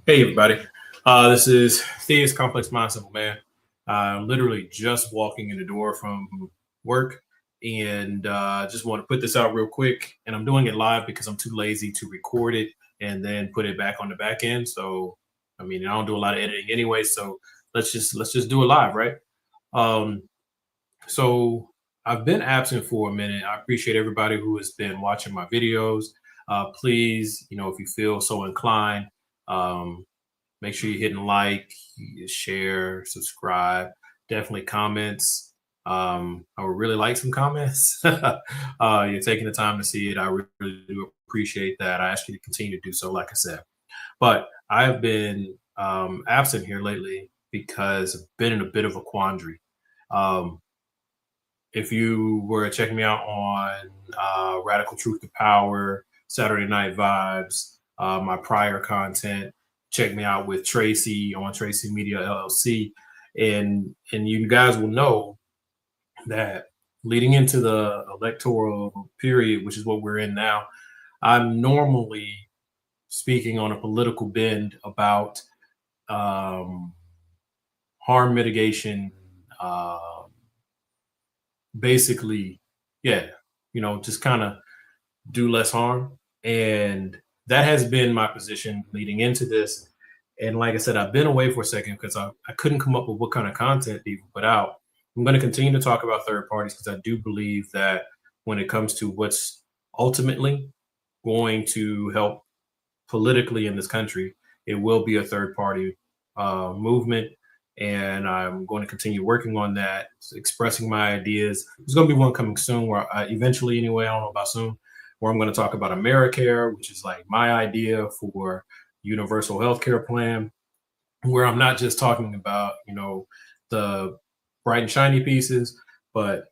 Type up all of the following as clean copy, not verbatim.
Hey everybody, this is Thea's Complex Mind Simple Man. Literally just walking in the door from work, and just want to put this out real quick. And I'm doing it live because I'm too lazy to record it and then put it back on the back end. So, I mean, I don't do a lot of editing anyway. So let's just do it live, right? Um, so I've been absent for a minute. I appreciate everybody who has been watching my videos. Please, if you feel so inclined. Um, Make sure you're hitting like, you share, subscribe, definitely comments. I would really like some comments. You're taking the time to see it. I really do appreciate that. I ask you to continue to do so, like I said. But I've been absent here lately because I've been in a bit of a quandary. Um, if you were checking me out on Radical Truth to Power, Saturday Night Vibes, my prior content, check me out with Tracy on Tracy Media LLC, and you guys will know that leading into the electoral period, which is what we're in now, I'm normally speaking on a political bend about um, harm mitigation, basically, yeah, just kind of do less harm. And that has been my position leading into this. And like I said, I've been away for a second because I couldn't come up with what kind of content to even put out. I'm going to continue to talk about third parties because I do believe that when it comes to what's ultimately going to help politically in this country, it will be a third party movement. And I'm going to continue working on that, expressing my ideas. There's going to be one coming soon where eventually, anyway, I don't know about soon, where I'm going to talk about AmeriCare, which is like my idea for universal healthcare plan, where I'm not just talking about, the bright and shiny pieces, but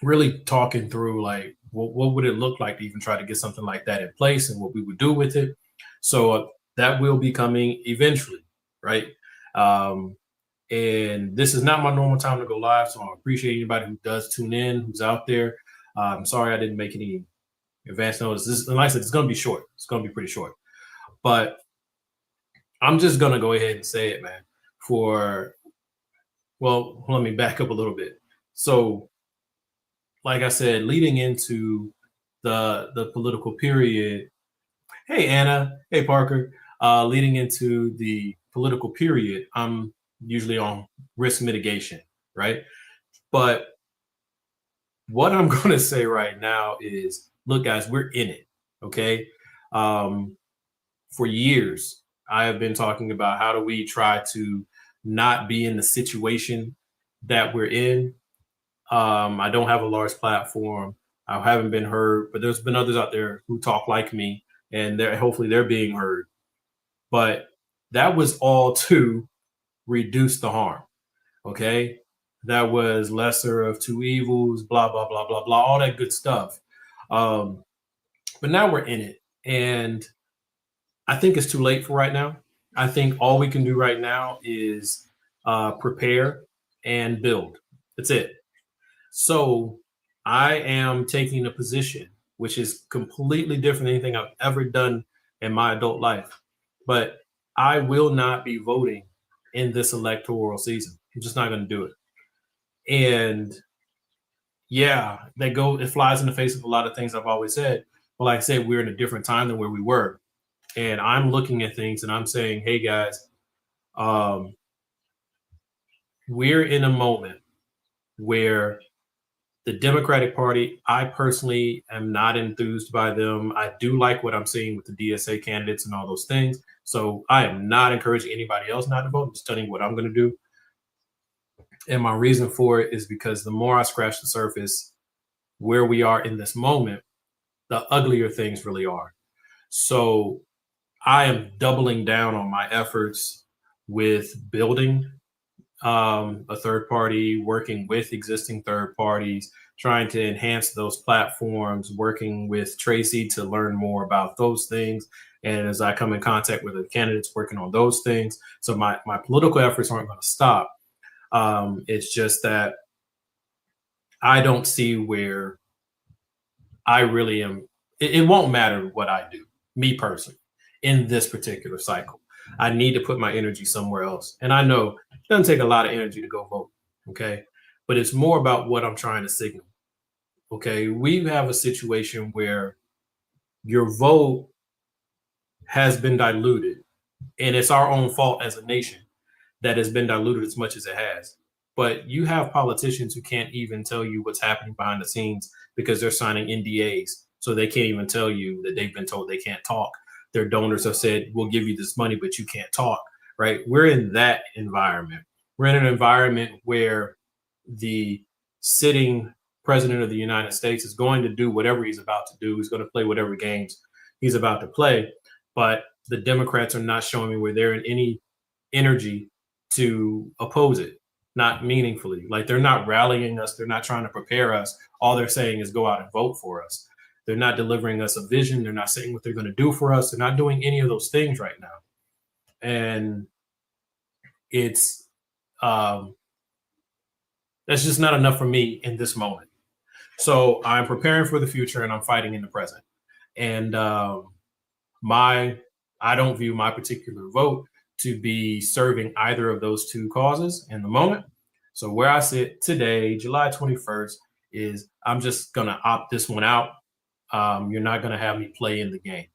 really talking through like what would it look like to even try to get something like that in place and what we would do with it. So that will be coming eventually, right? Um, and this is not my normal time to go live, so I appreciate anybody who does tune in, who's out there. I'm sorry I didn't make any advance notice. And like I said, it's going to be short. It's going to be pretty short, but I'm just going to go ahead and say it, man. For well, let me back up a little bit. So like I said, leading into the political period. Hey Anna, hey Parker. Leading into the political period, I'm usually on risk mitigation, right? But what I'm going to say right now is, look, guys, we're in it. Okay. Um, for years, I have been talking about how do we try to not be in the situation that we're in. I don't have a large platform. I haven't been heard, but there's been others out there who talk like me, and hopefully they're being heard. But that was all to reduce the harm. Okay, that was lesser of two evils. Blah blah blah blah blah. All that good stuff. Um, but now we're in it, and I think it's too late for right now. I think all we can do right now is prepare and build. That's it. So I am taking a position which is completely different than anything I've ever done in my adult life. But I will not be voting in this electoral season. I'm just not going to do it. And yeah, it flies in the face of a lot of things I've always said. But like I said, we're in a different time than where we were. And I'm looking at things and I'm saying, hey guys, um, we're in a moment where the Democratic Party, I personally am not enthused by them. I do like what I'm seeing with the DSA candidates and all those things. So I am not encouraging anybody else not to vote. I'm just telling you what I'm going to do. And my reason for it is because the more I scratch the surface where we are in this moment, the uglier things really are. So I am doubling down on my efforts with building a third party, working with existing third parties, trying to enhance those platforms, working with Tracy to learn more about those things. And as I come in contact with the candidates working on those things, so my political efforts aren't going to stop. It's just that I don't see where I really am. It won't matter what I do, me personally, in this particular cycle. I need to put my energy somewhere else. And I know it doesn't take a lot of energy to go vote. Okay. But it's more about what I'm trying to signal. Okay. We have a situation where your vote has been diluted, and it's our own fault as a nation that has been diluted as much as it has. But you have politicians who can't even tell you what's happening behind the scenes because they're signing NDAs. So they can't even tell you that they've been told they can't talk. Their donors have said, we'll give you this money, but you can't talk, right? We're in that environment. We're in an environment where the sitting president of the United States is going to do whatever he's about to do. He's going to play whatever games he's about to play. But the Democrats are not showing me where they're in any energy to oppose it, not meaningfully. Like they're not rallying us, they're not trying to prepare us. All they're saying is go out and vote for us. They're not delivering us a vision. They're not saying what they're going to do for us. They're not doing any of those things right now. And it's that's just not enough for me in this moment. So I'm preparing for the future and I'm fighting in the present. And my I don't view my particular vote to be serving either of those two causes in the moment. So where I sit today, July 21st, is I'm just gonna opt this one out. You're not gonna have me play in the game.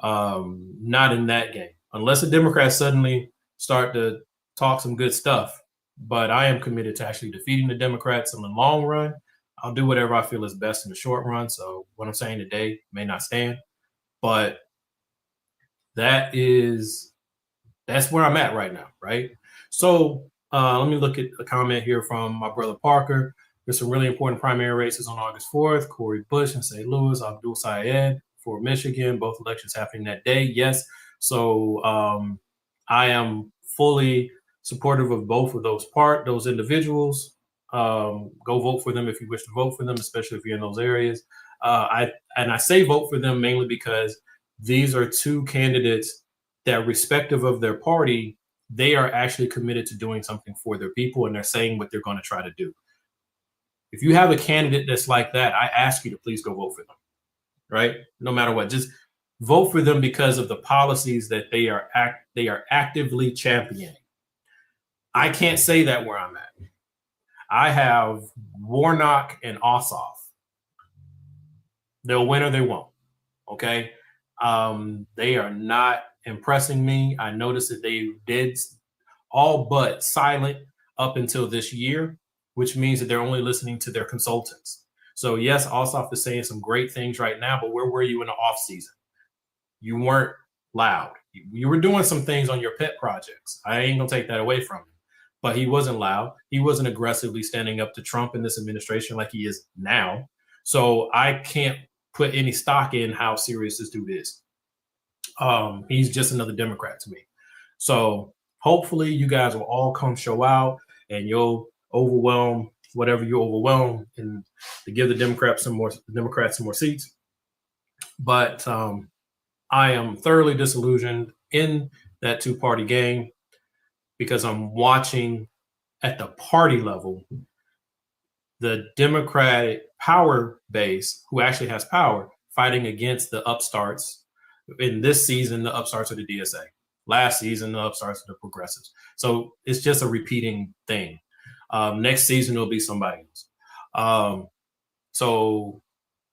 Not in that game, unless the Democrats suddenly start to talk some good stuff. But I am committed to actually defeating the Democrats in the long run. I'll do whatever I feel is best in the short run. So what I'm saying today may not stand, but that's where I'm at right now, right? So let me look at a comment here from my brother Parker. There's some really important primary races on August 4th. Corey Bush in St. Louis, Abdul Sayed for Michigan, both elections happening that day. Yes. So I am fully supportive of both of those individuals. Go vote for them if you wish to vote for them, especially if you're in those areas. I say vote for them mainly because these are two candidates that, respective of their party, they are actually committed to doing something for their people, and they're saying what they're going to try to do. If you have a candidate that's like that, I ask you to please go vote for them, right? No matter what, just vote for them because of the policies that they are actively championing. I can't say that where I'm at. I have Warnock and Ossoff. They'll win or they won't. Okay. They are not impressing me. I noticed that they did all but silent up until this year, which means that they're only listening to their consultants. So yes, Ossoff is saying some great things right now, but where were you in the off season? You weren't loud. You were doing some things on your pet projects. I ain't gonna take that away from him, but he wasn't loud. He wasn't aggressively standing up to Trump in this administration like he is now. So I can't put any stock in how serious this dude is. He's just another Democrat to me. So hopefully you guys will all come show out and you'll overwhelm whatever you overwhelm and to give the Democrats some more seats. But I am thoroughly disillusioned in that two-party game because I'm watching at the party level the Democratic power base, who actually has power, fighting against the upstarts. In this season, the upstarts are the DSA. Last season, the upstarts are the progressives. So it's just a repeating thing. Next season, it'll be somebody else. So,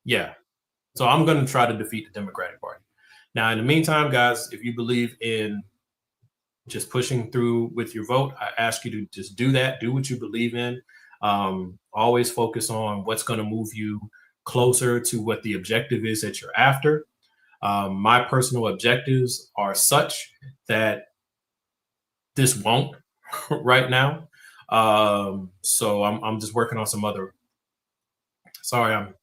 yeah. So I'm going to try to defeat the Democratic Party. Now, in the meantime, guys, if you believe in just pushing through with your vote, I ask you to just do that. Do what you believe in. Always focus on what's going to move you closer to what the objective is that you're after. My personal objectives are such that this won't right now. So I'm just working on some other. Sorry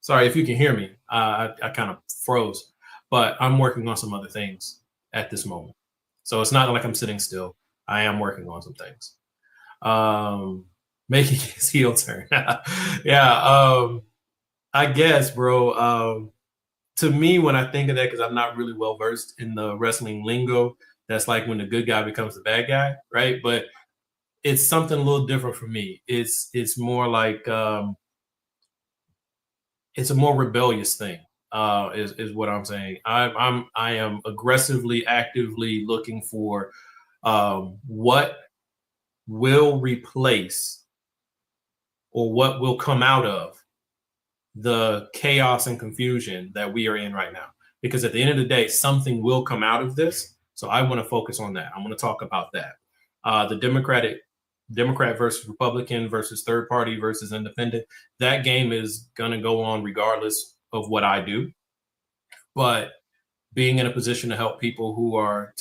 if you can hear me. I kind of froze, but I'm working on some other things at this moment. So it's not like I'm sitting still. I am working on some things. Making his heel turn. Yeah. I guess, bro. To me, when I think of that, because I'm not really well versed in the wrestling lingo, that's like when the good guy becomes the bad guy, right? But it's something a little different for me. It's more like it's a more rebellious thing. is what I'm saying. I am aggressively, actively looking for what will replace or what will come out of the chaos and confusion that we are in right now. Because at the end of the day, something will come out of this. So I want to focus on that. I want to talk about that. The Democrat versus Republican versus third party versus independent. That game is gonna go on regardless of what I do. But being in a position to help people who are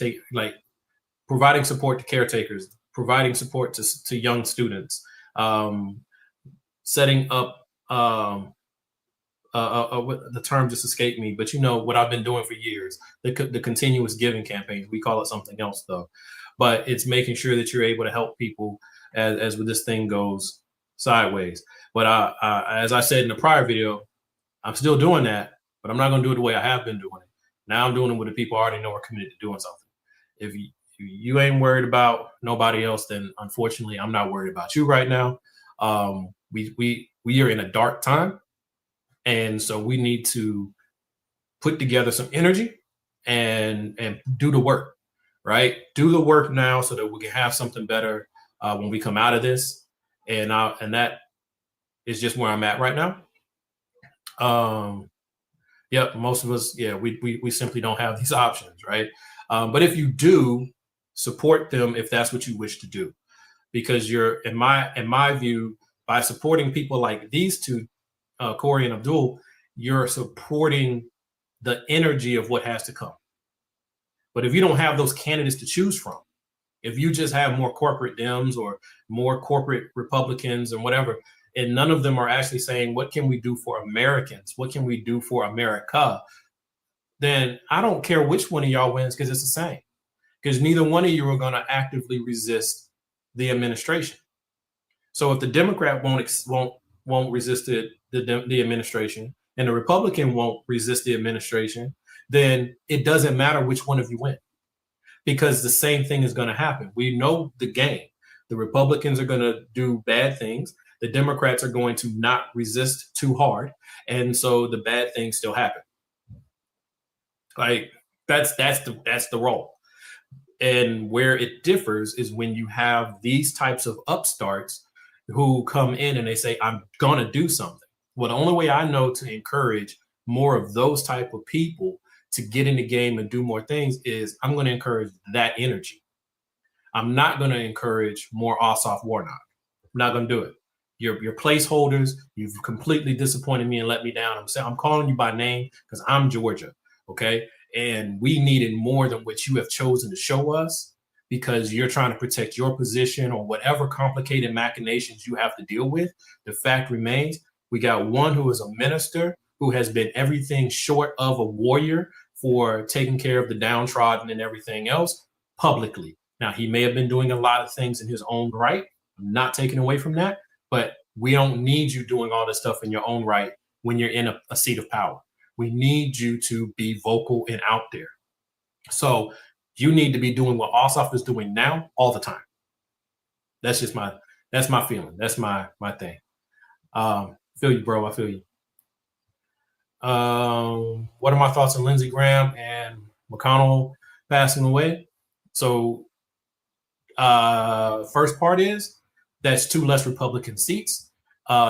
providing support to caretakers, providing support to young students, um, setting up the term just escaped me, but you know what I've been doing for years, the continuous giving campaigns. We call it something else though, but it's making sure that you're able to help people as this thing goes sideways. But as I said in the prior video, I'm still doing that, but I'm not going to do it the way I have been doing it. Now I'm doing it with the people I already know are committed to doing something. If you ain't worried about nobody else, then unfortunately I'm not worried about you right now. We are in a dark time, and so we need to put together some energy and do the work, right? Do the work now so that we can have something better when we come out of this. And that is just where I'm at right now. Um, Yep, most of us, yeah, we simply don't have these options, right? But if you do, support them if that's what you wish to do, because you're in my view, by supporting people like these two, Corey and Abdul, you're supporting the energy of what has to come. But if you don't have those candidates to choose from, if you just have more corporate Dems or more corporate Republicans and whatever, and none of them are actually saying, what can we do for Americans? What can we do for America? Then I don't care which one of y'all wins because it's the same. Because neither one of you are going to actively resist the administration. So if the Democrat won't resist the administration, and the Republican won't resist the administration, then it doesn't matter which one of you win, because the same thing is going to happen. We know the game. The Republicans are going to do bad things. The Democrats are going to not resist too hard, and so the bad things still happen. Like that's the role. And where it differs is when you have these types of upstarts who come in and they say, I'm gonna do something. Well, the only way I know to encourage more of those type of people to get in the game and do more things is I'm going to encourage that energy. I'm not going to encourage more Ossoff Warnock. I'm not going to do it. Your placeholders, you've completely disappointed me and let me down. I'm calling you by name because I'm Georgia, okay? And we needed more than what you have chosen to show us, because you're trying to protect your position or whatever complicated machinations you have to deal with. The fact remains, we got one who is a minister who has been everything short of a warrior for taking care of the downtrodden and everything else publicly. Now, he may have been doing a lot of things in his own right. I'm not taking away from that, but we don't need you doing all this stuff in your own right when you're in a seat of power. We need you to be vocal and out there. So you need to be doing what Ossoff is doing now all the time. That's my feeling. That's my thing. Feel you, bro. I feel you. What are my thoughts on Lindsey Graham and McConnell passing away? So first part is that's 2 less Republican seats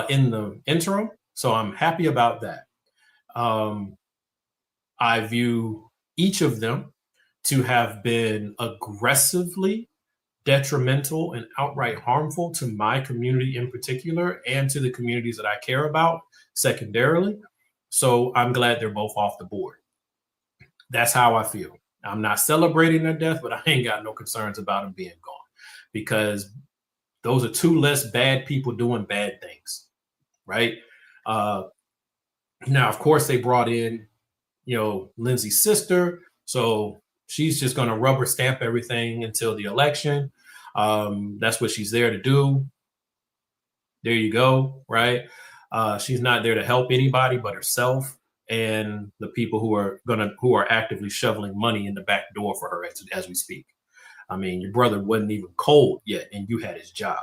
in the interim. So I'm happy about that. I view each of them to have been aggressively detrimental and outright harmful to my community in particular, and to the communities that I care about secondarily. So I'm glad they're both off the board. That's how I feel. I'm not celebrating their death, but I ain't got no concerns about them being gone, because those are 2 less bad people doing bad things, right? Now, of course, they brought in, Lindsey's sister, so she's just going to rubber stamp everything until the election. That's what she's there to do. There you go, right? She's not there to help anybody but herself and the people who are actively shoveling money in the back door for her as we speak. I mean, your brother wasn't even cold yet, and you had his job.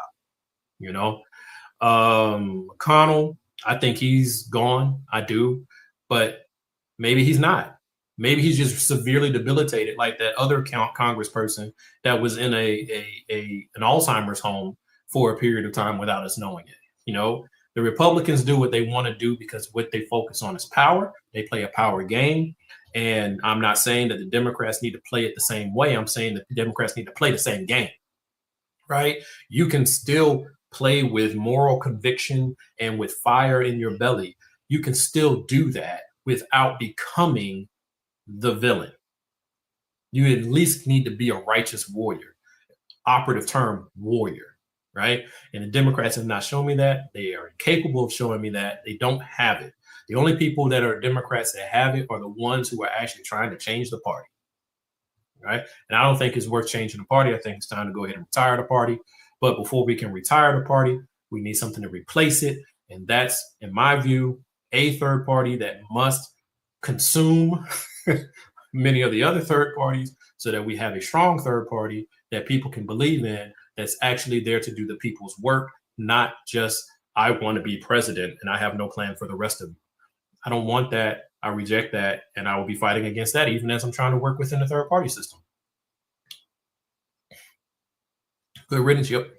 McConnell, I think he's gone. I do, but Maybe he's not. Maybe he's just severely debilitated, like that other congressperson that was in an Alzheimer's home for a period of time without us knowing it. You know, the Republicans do what they want to do because what they focus on is power. They play a power game. And I'm not saying that the Democrats need to play it the same way. I'm saying that the Democrats need to play the same game, right? You can still play with moral conviction and with fire in your belly. You can still do that without becoming the villain. You at least need to be a righteous warrior. Operative term, warrior, right? And the Democrats have not shown me that. They are incapable of showing me that. They don't have it. The only people that are Democrats that have it are the ones who are actually trying to change the party, right? And I don't think it's worth changing the party. I think it's time to go ahead and retire the party. But before we can retire the party, we need something to replace it. And that's, in my view, a third party that must consume many of the other third parties so that we have a strong third party that people can believe in, that's actually there to do the people's work, not just, I want to be president and I have no plan for the rest of you. I don't want that. I reject that. And I will be fighting against that, even as I'm trying to work within the third party system. Good riddance. Yep.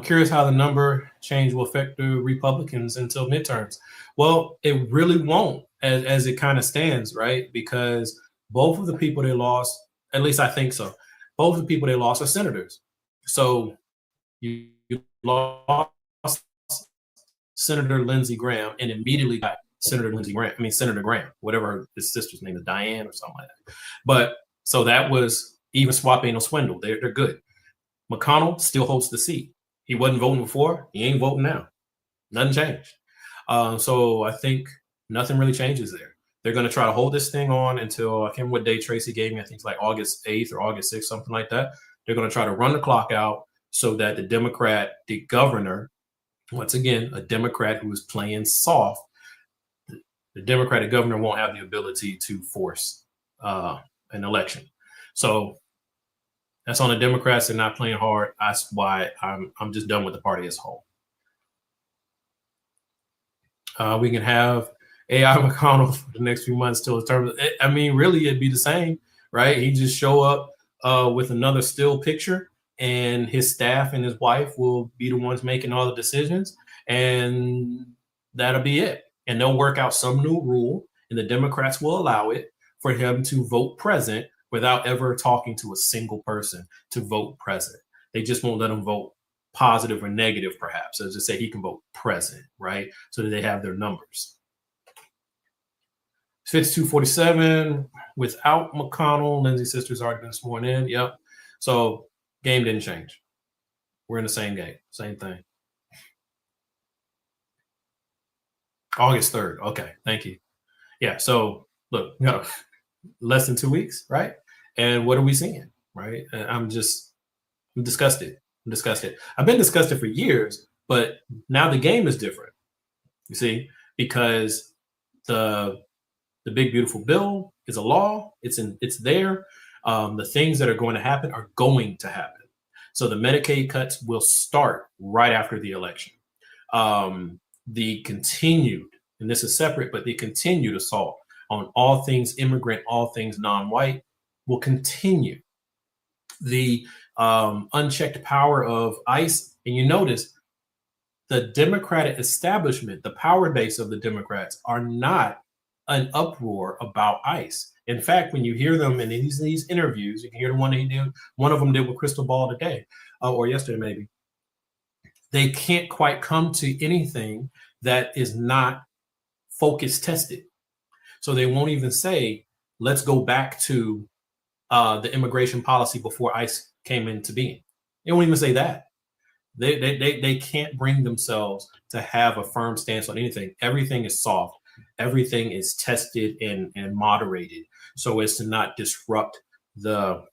Curious how the number change will affect the Republicans until midterms. Well, it really won't, as it kind of stands, right? Because both of the people they lost, at least I think so, both of the people they lost are senators. So you lost Senator Lindsey Graham and immediately got Senator Graham, whatever his sister's name is, Diane or something like that. But so that was even swap ain't no swindle. They're good. McConnell still holds the seat. He wasn't voting before. He ain't voting now. Nothing changed. So I think nothing really changes there. They're going to try to hold this thing on until, I can't remember what day Tracy gave me. I think it's like August 8th or August 6th, something like that. They're going to try to run the clock out so that the governor, once again, a Democrat who is playing soft, the Democratic governor won't have the ability to force an election. So that's on the Democrats. They're not playing hard. That's why I'm just done with the party as a whole. We can have AI McConnell for the next few months till his term. I mean, really, it'd be the same, right? He just show up with another still picture, and his staff and his wife will be the ones making all the decisions, and that'll be it. And they'll work out some new rule, and the Democrats will allow it for him to vote present without ever talking to a single person to vote present. They just won't let him vote positive or negative, perhaps. So just say he can vote present, right? So that they have their numbers. 5247 without McConnell. Lindsay's sister's already been sworn in. Yep. So game didn't change. We're in the same game, same thing. August 3rd. Okay, thank you. Yeah, so look, less than 2 weeks, right? And what are we seeing, right? I'm disgusted. I'm disgusted. I've been disgusted for years, but now the game is different. You see, because the big beautiful bill is a law. It's there. The things that are going to happen are going to happen. So the Medicaid cuts will start right after the election. The continued, and this is separate, but the continued assault on all things immigrant, all things non-white will continue. The unchecked power of ICE, and you notice the Democratic establishment, the power base of the Democrats are not an uproar about ICE. In fact, when you hear them in these interviews, you can hear the one of them did with Crystal Ball today, or yesterday maybe. They can't quite come to anything that is not focus tested. So they won't even say, let's go back to the immigration policy before ICE came into being. They won't even say that. They can't bring themselves to have a firm stance on anything. Everything is soft. Everything is tested and moderated so as to not disrupt the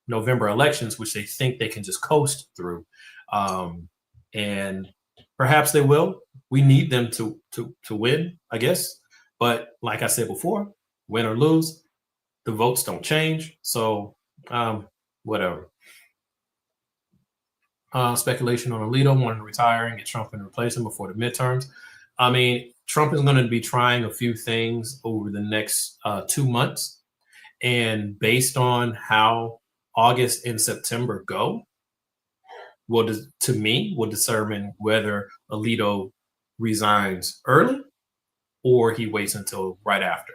November elections, which they think they can just coast through. And perhaps they will. We need them to win, I guess. But like I said before, win or lose, the votes don't change. So whatever. Speculation on Alito wanting to retire and get Trump and replace him before the midterms. I mean, Trump is going to be trying a few things over the next 2 months. And based on how August and September go, to me, will determine whether Alito resigns early or he waits until right after.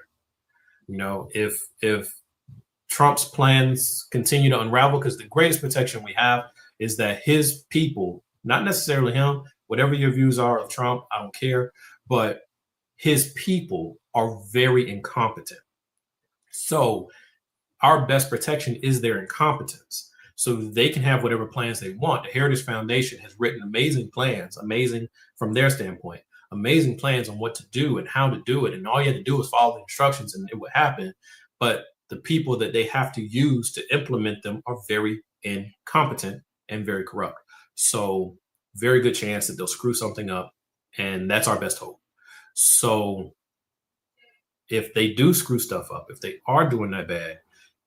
If Trump's plans continue to unravel, because the greatest protection we have is that his people, not necessarily him, whatever your views are of Trump, I don't care, but his people are very incompetent. So our best protection is their incompetence. So they can have whatever plans they want. The Heritage Foundation has written amazing plans, amazing from their standpoint, amazing plans on what to do and how to do it. And all you have to do is follow the instructions and it would happen. But the people that they have to use to implement them are very incompetent and very corrupt. So very good chance that they'll screw something up. And that's our best hope. So if they do screw stuff up, if they are doing that bad,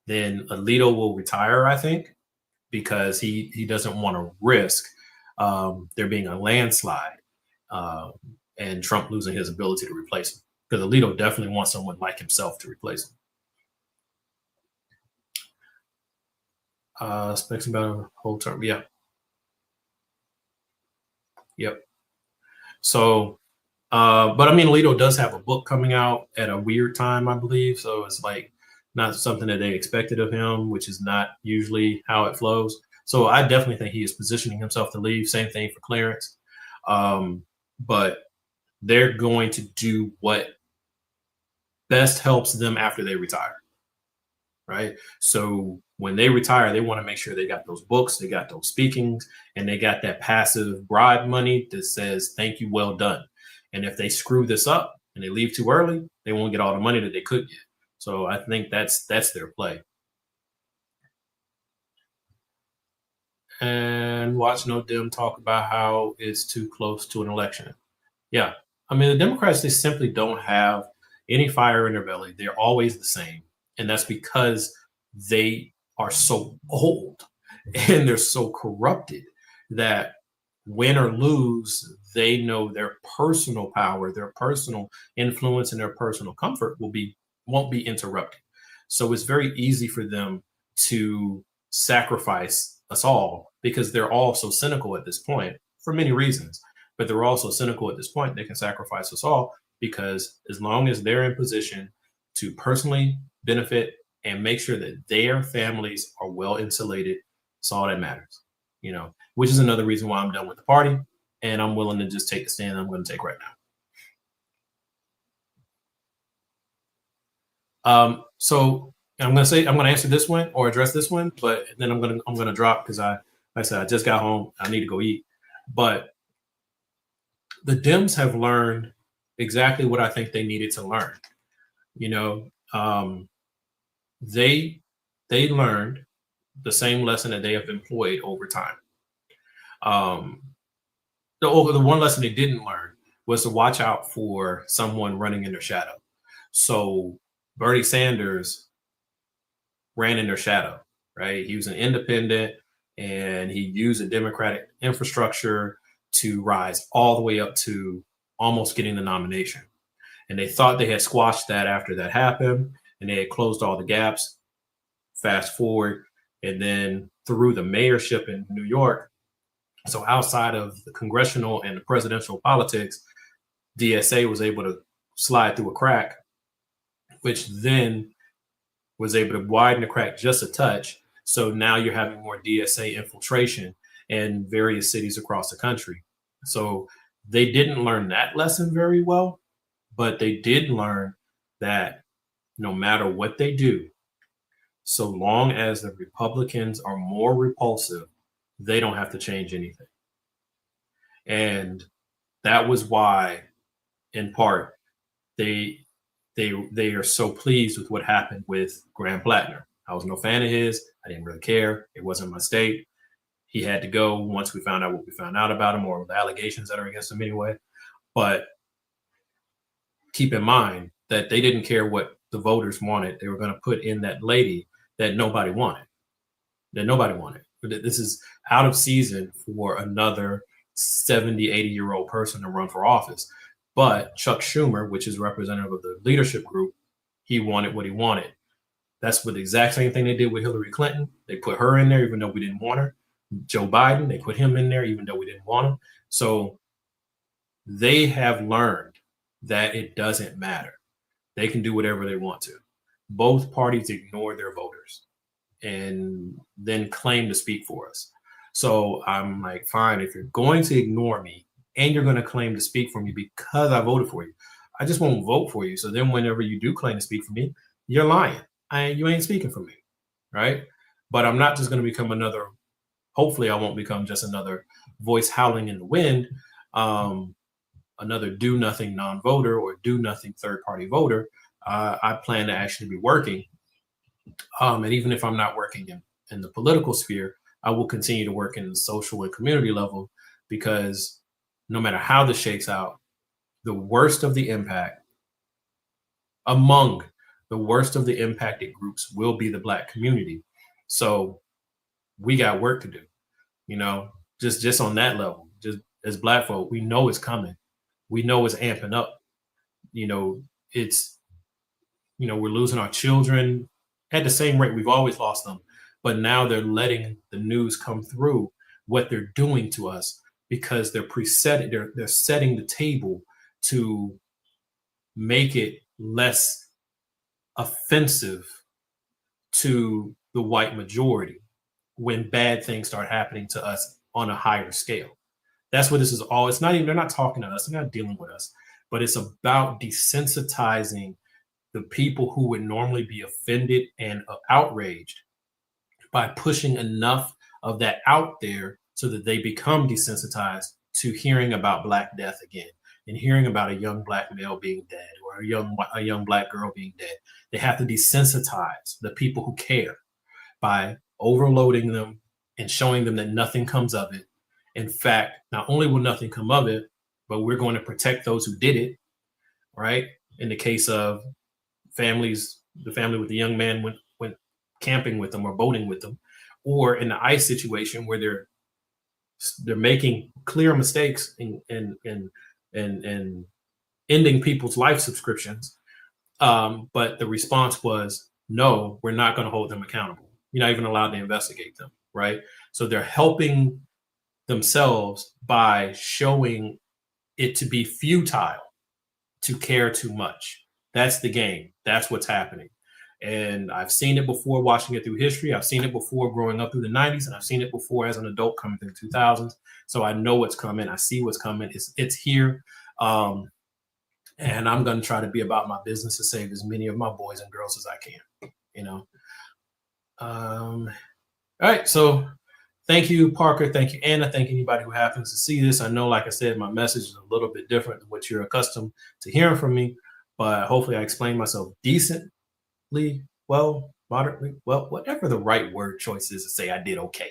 then Alito will retire, I think, because he doesn't want to risk there being a landslide and Trump losing his ability to replace him. Because Alito definitely wants someone like himself to replace him. Specs about a whole term. Yeah. Yep. So, but I mean, Alito does have a book coming out at a weird time, I believe. So it's like not something that they expected of him, which is not usually how it flows. So I definitely think he is positioning himself to leave. Same thing for Clarence. But they're going to do what best helps them after they retire. Right. So when they retire, they want to make sure they got those books, they got those speakings, and they got that passive bribe money that says, thank you, well done. And if they screw this up and they leave too early, they won't get all the money that they could get. So I think that's their play. And watch No Dem talk about how it's too close to an election. Yeah. I mean, the Democrats, they simply don't have any fire in their belly. They're always the same. And that's because they are so old and they're so corrupted that win or lose, they know their personal power, their personal influence, and their personal comfort won't be interrupted. So it's very easy for them to sacrifice us all because they're all so cynical at this point for many reasons. But they're also cynical at this point. They can sacrifice us all because as long as they're in position to personally benefit and make sure that their families are well insulated, it's all that matters, which is another reason why I'm done with the party and I'm willing to just take the stand I'm going to take right now. So I'm going to answer this one or address this one, but then I'm going to drop because like I said, I just got home. I need to go eat. But the Dems have learned exactly what I think they needed to learn. They learned the same lesson that they have employed over time. The one lesson they didn't learn was to watch out for someone running in their shadow. So Bernie Sanders ran in their shadow, right? He was an independent and he used a Democratic infrastructure to rise all the way up to almost getting the nomination. And they thought they had squashed that after that happened and they had closed all the gaps. Fast forward, and then through the mayorship in New York, so outside of the congressional and the presidential politics, DSA was able to slide through a crack, which then was able to widen the crack just a touch. So now you're having more DSA infiltration in various cities across the country. So they didn't learn that lesson very well, but they did learn that no matter what they do, so long as the Republicans are more repulsive, they don't have to change anything. And that was why, in part, they are so pleased with what happened with Graham Plattner. I was no fan of his. I didn't really care. It wasn't my state. He had to go once we found out what we found out about him or the allegations that are against him anyway. But keep in mind that they didn't care what the voters wanted. They were going to put in that lady that nobody wanted. This is out of season for another 70, 80-year-old person to run for office. But Chuck Schumer, which is representative of the leadership group, he wanted what he wanted. That's what the exact same thing they did with Hillary Clinton. They put her in there even though we didn't want her. Joe Biden, they put him in there even though we didn't want him. So they have learned that it doesn't matter. They can do whatever they want to. Both parties ignore their voters and then claim to speak for us. So I'm like, fine, if you're going to ignore me and you're going to claim to speak for me because I voted for you, I just won't vote for you. So then whenever you do claim to speak for me, you're lying. You ain't speaking for me, right? But I'm not just going to become another, hopefully I won't become just another voice howling in the wind, another do nothing non-voter or do nothing third party voter. I plan to actually be working. And even if I'm not working in the political sphere, I will continue to work in the social and community level because no matter how this shakes out, the worst of the impact among the worst of the impacted groups will be the Black community. So we got work to do, you know, just on that level. Just as Black folk, we know it's coming. We know it's amping up. You know, it's, we're losing our children at the same rate we've always lost them. But now they're letting the news come through what they're doing to us because they're setting the table to make it less offensive to the white majority when bad things start happening to us on a higher scale. That's what this is all. It's not even, they're not talking to us, they're not dealing with us, but it's about desensitizing the people who would normally be offended and outraged by pushing enough of that out there so that they become desensitized to hearing about Black death again and hearing about a young Black male being dead or a young Black girl being dead. They have to desensitize the people who care by overloading them and showing them that nothing comes of it. In fact, not only will nothing come of it, but we're going to protect those who did it, right? In the case of families, the family with the young man went camping with them or boating with them, or in the ICE situation where they're making clear mistakes and ending people's life subscriptions. But the response was, no, we're not going to hold them accountable. You're not even allowed to investigate them, right? So they're helping themselves by showing it to be futile to care too much. That's the game. That's what's happening. And I've seen it before watching it through history. I've seen it before growing up through the 90s, and I've seen it before as an adult coming through the 2000s. So I know what's coming. I see what's coming. It's here. And I'm going to try to be about my business to save as many of my boys and girls as I can, you know. All right. So thank you, Parker. Thank you, Anna. Thank anybody who happens to see this. I know, like I said, my message is a little bit different than what you're accustomed to hearing from me, but hopefully I explained myself decently, well, moderately, well, whatever the right word choice is to say I did okay.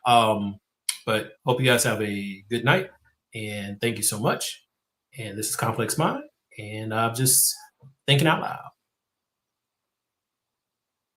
But hope you guys have a good night, and thank you so much. And this is Complex Mind, and I'm just thinking out loud.